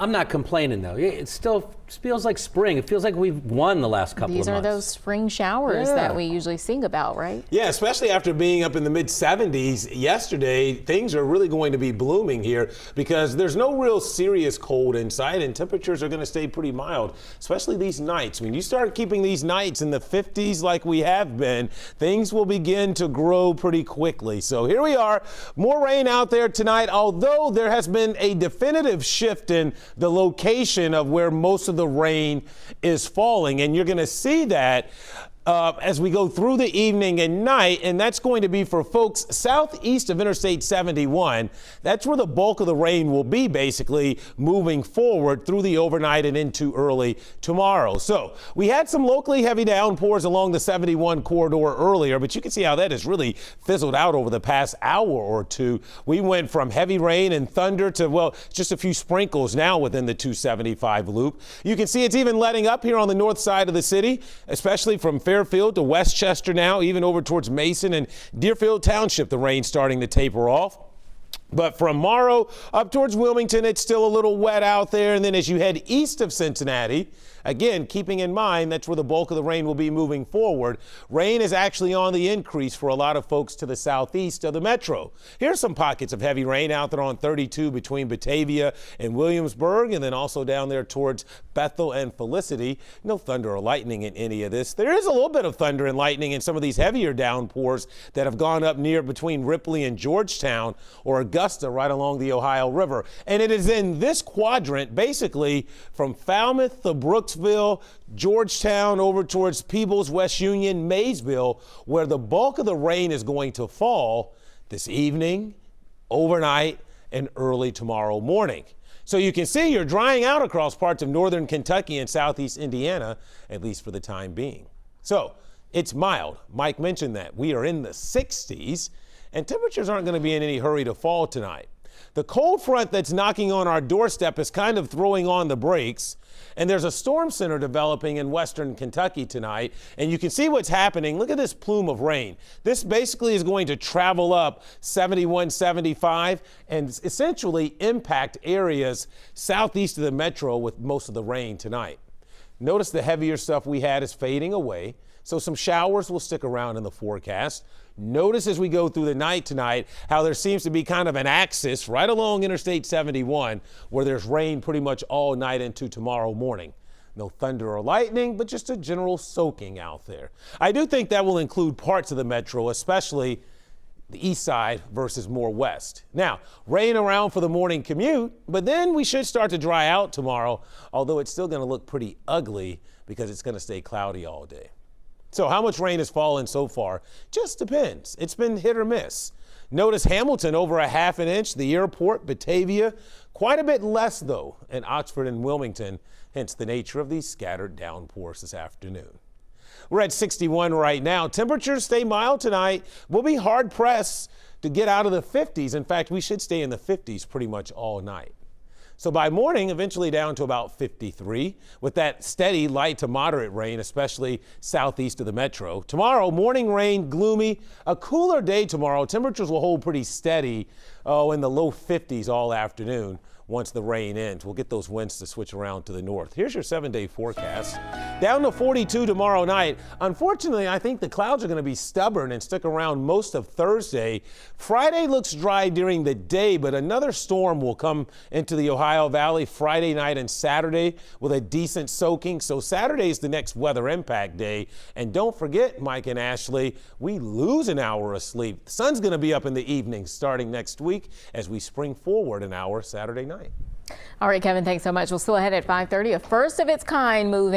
I'm not complaining though. It still feels like spring. It feels like we've won the last couple of months. These are those spring showers that we usually sing about, right? Yeah, especially after being up in the mid-70s yesterday, things are really going to be blooming here because there's no real serious cold inside and temperatures are going to stay pretty mild, especially these nights. When you start keeping these nights in the 50s like we have been, things will begin to grow pretty quickly. So here we are, more rain out there tonight, although there has been a definitive shift in the location of where most of the rain is falling, and you're going to see that as we go through the evening and night, and that's going to be for folks southeast of Interstate 71. That's where the bulk of the rain will be, basically moving forward through the overnight and into early tomorrow. So we had some locally heavy downpours along the 71 corridor earlier, but you can see how that has really fizzled out over the past hour or two. We went from heavy rain and thunder to, well, just a few sprinkles now within the 275 loop. You can see it's even letting up here on the north side of the city, especially from Fairfield to Westchester now, even over towards Mason and Deerfield Township, the rain starting to taper off. But from Morrow up towards Wilmington, it's still a little wet out there. And then as you head east of Cincinnati, again, keeping in mind that's where the bulk of the rain will be moving forward. Rain is actually on the increase for a lot of folks to the southeast of the metro. Here's some pockets of heavy rain out there on 32 between Batavia and Williamsburg, and then also down there towards Bethel and Felicity. No thunder or lightning in any of this. There is a little bit of thunder and lightning in some of these heavier downpours that have gone up near between Ripley and Georgetown or Augusta right along the Ohio River. And it is in this quadrant, basically from Falmouth to Brooksville, Georgetown, over towards Peebles, West Union, Maysville, where the bulk of the rain is going to fall this evening, overnight, and early tomorrow morning. So you can see you're drying out across parts of northern Kentucky and southeast Indiana, at least for the time being. So it's mild. Mike mentioned that. We are in the 60s, and temperatures aren't going to be in any hurry to fall tonight. The cold front that's knocking on our doorstep is kind of throwing on the brakes, and there's a storm center developing in western Kentucky tonight, and you can see what's happening. Look at this plume of rain. This basically is going to travel up 71, 75 and essentially impact areas southeast of the metro with most of the rain tonight. Notice the heavier stuff we had is fading away, so some showers will stick around in the forecast. Notice as we go through the night tonight how there seems to be kind of an axis right along Interstate 71 where there's rain pretty much all night into tomorrow morning. No thunder or lightning, but just a general soaking out there. I do think that will include parts of the metro, especially the east side versus more west. Now, rain around for the morning commute, but then we should start to dry out tomorrow, although it's still going to look pretty ugly because it's going to stay cloudy all day. So how much rain has fallen so far? Just depends. It's been hit or miss. Notice Hamilton over a ½ inch, the airport, Batavia, quite a bit less though in Oxford and Wilmington, hence the nature of these scattered downpours this afternoon. We're at 61 right now. Temperatures stay mild tonight. We'll be hard pressed to get out of the 50s. In fact, we should stay in the 50s pretty much all night. So by morning, eventually down to about 53 with that steady light to moderate rain, especially southeast of the metro. Tomorrow, morning rain, gloomy, a cooler day tomorrow. Temperatures will hold pretty steady in the low 50s all afternoon. Once the rain ends, we'll get those winds to switch around to the north. Here's your 7-day forecast. Down to 42 tomorrow night. Unfortunately, I think the clouds are going to be stubborn and stick around most of Thursday. Friday looks dry during the day, but another storm will come into the Ohio Valley Friday night and Saturday with a decent soaking. So Saturday is the next weather impact day. And don't forget, Mike and Ashley, we lose an hour of sleep. The sun's going to be up in the evening starting next week as we spring forward an hour Saturday night. All right, Kevin, thanks so much. We'll still ahead at 5:30. A first of its kind move